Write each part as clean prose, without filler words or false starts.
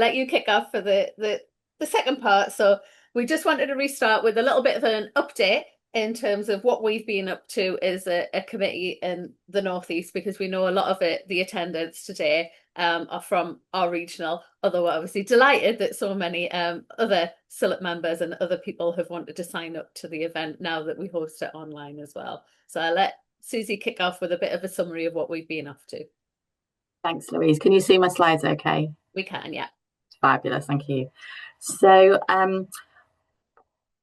let you kick off for the second part. So we just wanted to restart with a little bit of an update in terms of what we've been up to as a committee in the Northeast, because we know a lot of it, the attendance today, are from our regional, although we're obviously delighted that so many other CILIP members and other people have wanted to sign up to the event now that we host it online as well. So I'll let Suzie kick off with a bit of a summary of what we've been up to. Thanks, Louise. Can you see my slides okay? We can, yeah. Fabulous, thank you. So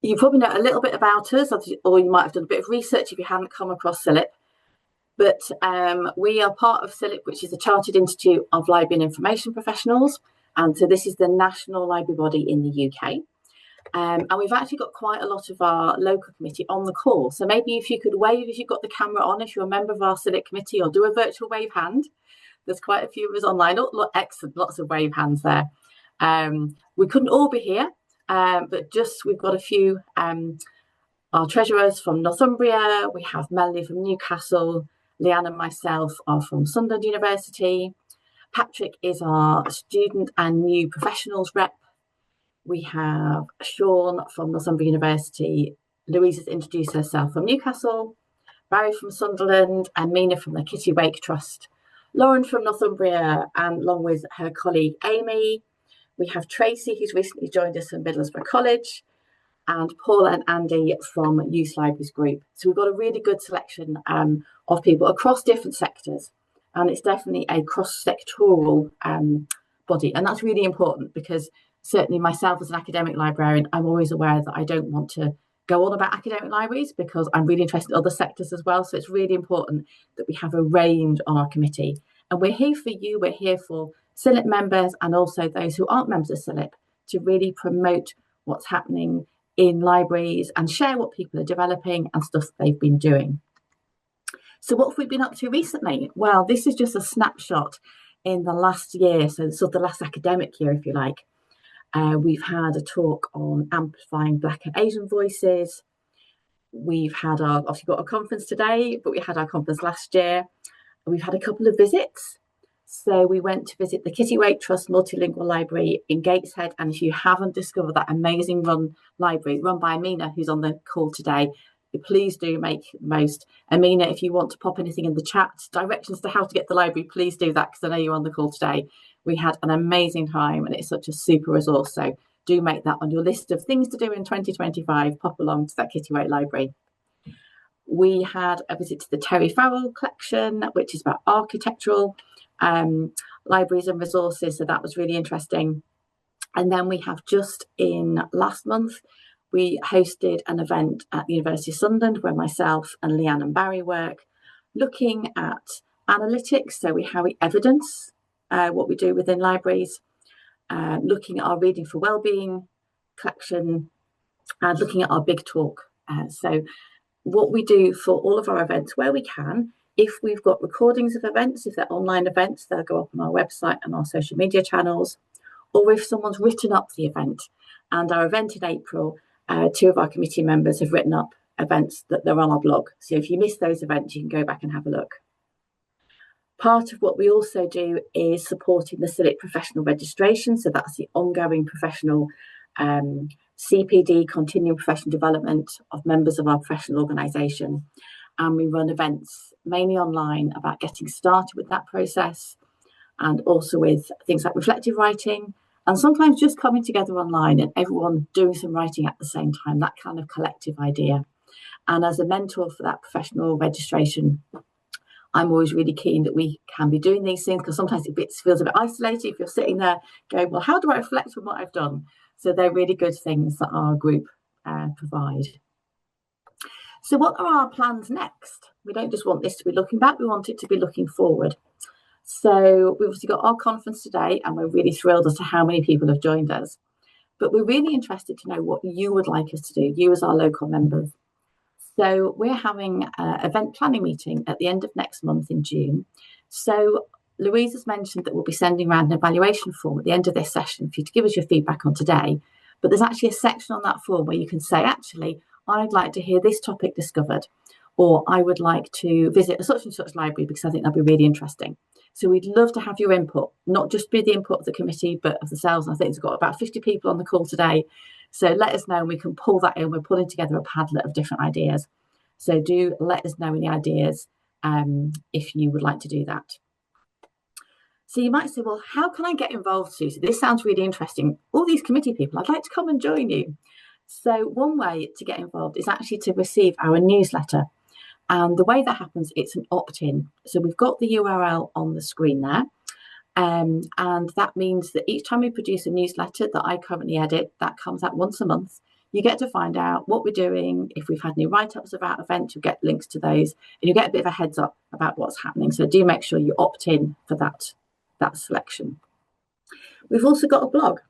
you probably know a little bit about us, or you might have done a bit of research if you hadn't come across CILIP. But we are part of CILIP, which is the Chartered Institute of Library and Information Professionals. And so this is the national library body in the UK. And we've actually got quite a lot of our local committee on the call. So maybe if you could wave if you've got the camera on, if you're a member of our CILIP committee, or do a virtual wave hand. There's quite a few of us online. Oh, excellent, lots of wave hands there. We couldn't all be here, but just we've got a few. Our treasurers from Northumbria, we have Melanie from Newcastle, Leanne and myself are from Sunderland University. Patrick is our student and new professionals rep. We have Sean from Northumbria University. Louise has introduced herself from Newcastle. Barry from Sunderland, and Mina from the Kitty Wake Trust. Lauren from Northumbria, and along with her colleague Amy. We have Tracy, who's recently joined us from Middlesbrough College, and Paula and Andy from Youth Libraries Group. So we've got a really good selection of people across different sectors, and it's definitely a cross-sectoral body, and that's really important because certainly myself as an academic librarian, I'm always aware that I don't want to go on about academic libraries because I'm really interested in other sectors as well. So it's really important that we have a range on our committee. And we're here for you, we're here for CILIP members and also those who aren't members of CILIP to really promote what's happening in libraries and share what people are developing and stuff that they've been doing. So what have we been up to recently? Well, this is just a snapshot in the last year, so sort of the last academic year, if you like. We've had a talk on amplifying Black and Asian voices. We've had obviously got a conference today, but we had our conference last year. We've had a couple of visits. So we went to visit the Kitty Wake Trust Multilingual Library in Gateshead. And if you haven't discovered that amazing library run by Amina, who's on the call today, please do make the most. Amina, if you want to pop anything in the chat, directions to how to get the library, please do that because I know you're on the call today. We had an amazing time and it's such a super resource. So do make that on your list of things to do in 2025. Pop along to that Kitty Wake Library. We had a visit to the Terry Farrell collection, which is about architectural libraries and resources. So that was really interesting. And then we have just in last month, we hosted an event at the University of Sunderland where myself and Leanne and Barry work, looking at analytics. So how we evidence what we do within libraries, looking at our Reading for Wellbeing collection, and looking at our big talk. So what we do for all of our events where we can, if we've got recordings of events, if they're online events, they'll go up on our website and our social media channels, or if someone's written up the event. And our event in April, two of our committee members have written up events that they're on our blog. So if you miss those events, you can go back and have a look. Part of what we also do is supporting the CILIP professional registration. So that's the ongoing professional CPD, continuing professional development of members of our professional organisation. And we run events mainly online about getting started with that process, and also with things like reflective writing, and sometimes just coming together online and everyone doing some writing at the same time, that kind of collective idea. And as a mentor for that professional registration, I'm always really keen that we can be doing these things because sometimes it feels a bit isolated if you're sitting there going, well, how do I reflect on what I've done? So they're really good things that our group provide. So what are our plans next? We don't just want this to be looking back, we want it to be looking forward. So we've obviously got our conference today and we're really thrilled as to how many people have joined us. But we're really interested to know what you would like us to do, you as our local members. So we're having an event planning meeting at the end of next month in June. So Louise has mentioned that we'll be sending around an evaluation form at the end of this session for you to give us your feedback on today. But there's actually a section on that form where you can say, actually, I'd like to hear this topic discovered, or I would like to visit a such and such library because I think that'd be really interesting. So we'd love to have your input, not just be the input of the committee, but of the sales. And I think it's got about 50 people on the call today. So let us know and we can pull that in. We're pulling together a Padlet of different ideas. So do let us know any ideas if you would like to do that. So you might say, well, how can I get involved, Susie? This sounds really interesting. All these committee people, I'd like to come and join you. So one way to get involved is actually to receive our newsletter. And the way that happens, it's an opt-in. So we've got the URL on the screen there. And that means that each time we produce a newsletter that I currently edit, that comes out once a month, you get to find out what we're doing. If we've had any write-ups about events, you'll get links to those, and you get a bit of a heads up about what's happening. So do make sure you opt in for that selection. We've also got a blog.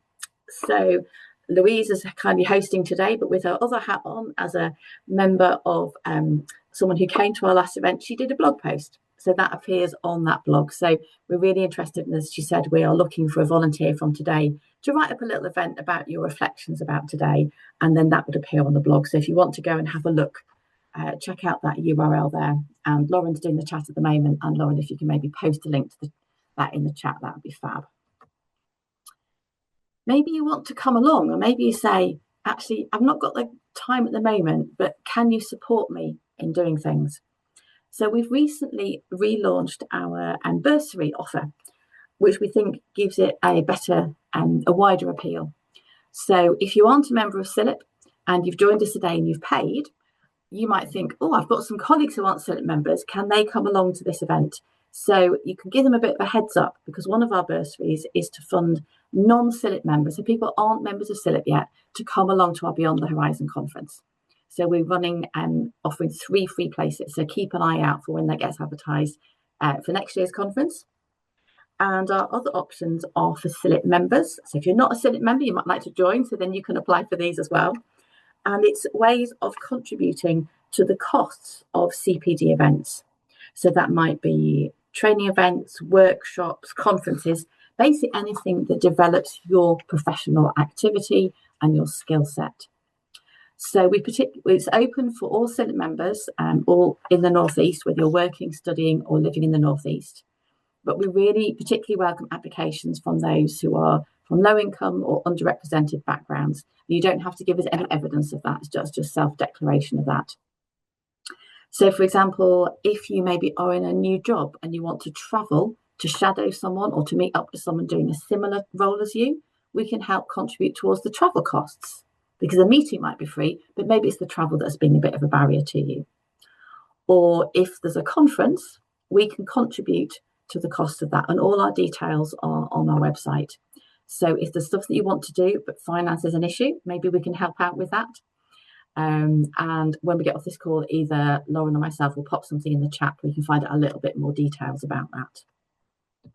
So Louise is kindly hosting today, but with her other hat on as a member of someone who came to our last event, she did a blog post. So that appears on that blog. So we're really interested in, as she said, we are looking for a volunteer from today to write up a little event about your reflections about today, and then that would appear on the blog. So if you want to go and have a look, check out that URL there. And Lauren's doing the chat at the moment. And Lauren, if you can maybe post a link to that in the chat, that would be fab. Maybe you want to come along, or maybe you say, actually, I've not got the time at the moment, but can you support me in doing things? So we've recently relaunched our bursary offer, which we think gives it a better and a wider appeal. So if you aren't a member of CILIP and you've joined us today and you've paid, you might think, oh, I've got some colleagues who aren't CILIP members. Can they come along to this event? So you can give them a bit of a heads up, because one of our bursaries is to fund non-CILIP members, so people aren't members of CILIP yet, to come along to our Beyond the Horizon conference. So we're running offering 3 free places. So keep an eye out for when that gets advertised for next year's conference. And our other options are for CILIP members. So if you're not a CILIP member, you might like to join, so then you can apply for these as well. And it's ways of contributing to the costs of CPD events. So that might be training events, workshops, conferences, basically anything that develops your professional activity and your skill set. So it's open for all CILIP members, all in the North East, whether you're working, studying or living in the North East. But we really particularly welcome applications from those who are from low income or underrepresented backgrounds. You don't have to give us any evidence of that, it's just self-declaration of that. So, for example, if you maybe are in a new job and you want to travel to shadow someone or to meet up with someone doing a similar role as you, we can help contribute towards the travel costs, because a meeting might be free, but maybe it's the travel that's been a bit of a barrier to you. Or if there's a conference, we can contribute to the cost of that, and all our details are on our website. So if there's stuff that you want to do, but finance is an issue, maybe we can help out with that. And when we get off this call, either Lauren or myself will pop something in the chat where you can find out a little bit more details about that.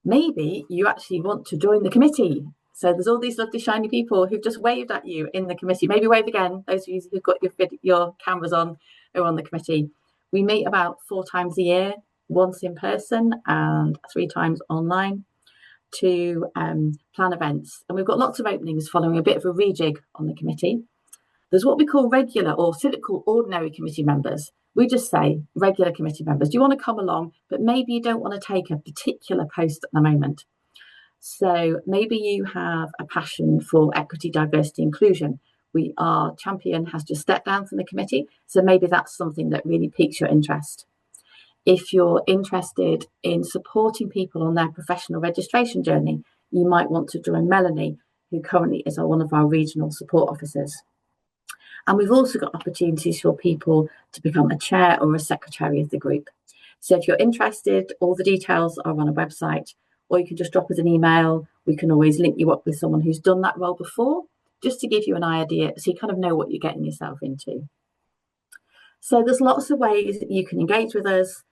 Maybe you actually want to join the committee. So there's all these lovely shiny people who've just waved at you in the committee. Maybe wave again, those of you who've got your cameras on who are on the committee. We meet about 4 times a year, once in person and 3 times online, to plan events. And we've got lots of openings following a bit of a rejig on the committee. There's what we call regular, or CILIP call ordinary committee members. We just say regular committee members. Do you want to come along? But maybe you don't want to take a particular post at the moment. So maybe you have a passion for equity, diversity, inclusion. Our champion has just stepped down from the committee. So maybe that's something that really piques your interest. If you're interested in supporting people on their professional registration journey, you might want to join Melanie, who currently is one of our regional support officers. And we've also got opportunities for people to become a chair or a secretary of the group. So if you're interested, all the details are on a website, or you can just drop us an email. We can always link you up with someone who's done that role before, just to give you an idea, so you kind of know what you're getting yourself into. So there's lots of ways that you can engage with us.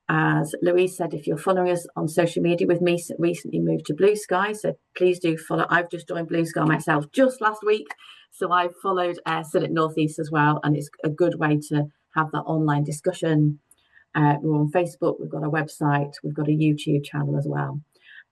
As Louise said, if you're following us on social media, with me recently moved to Blue Sky, so please do follow. I've just joined Blue Sky myself just last week, so I've followed CILIP North East as well, and it's a good way to have that online discussion. We're on Facebook, we've got a website, we've got a YouTube channel as well.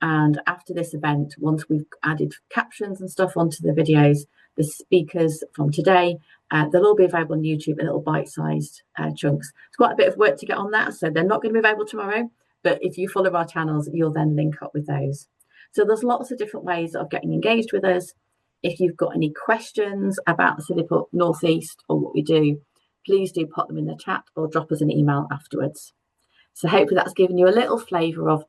And after this event, once we've added captions and stuff onto the videos, the speakers from today, they'll all be available on YouTube in little bite-sized chunks. It's quite a bit of work to get on that, so they're not going to be available tomorrow, But if you follow our channels, you'll then link up with those. So there's lots of different ways of getting engaged with us. If you've got any questions about the CILIP North East or what we do, please do pop them in the chat or drop us an email afterwards. So hopefully that's given you a little flavour of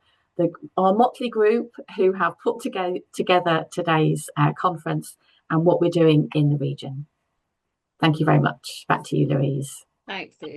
our motley group who have put together today's conference and what we're doing in the region. Thank you very much. Back to you, Louise. Thanks, Suze.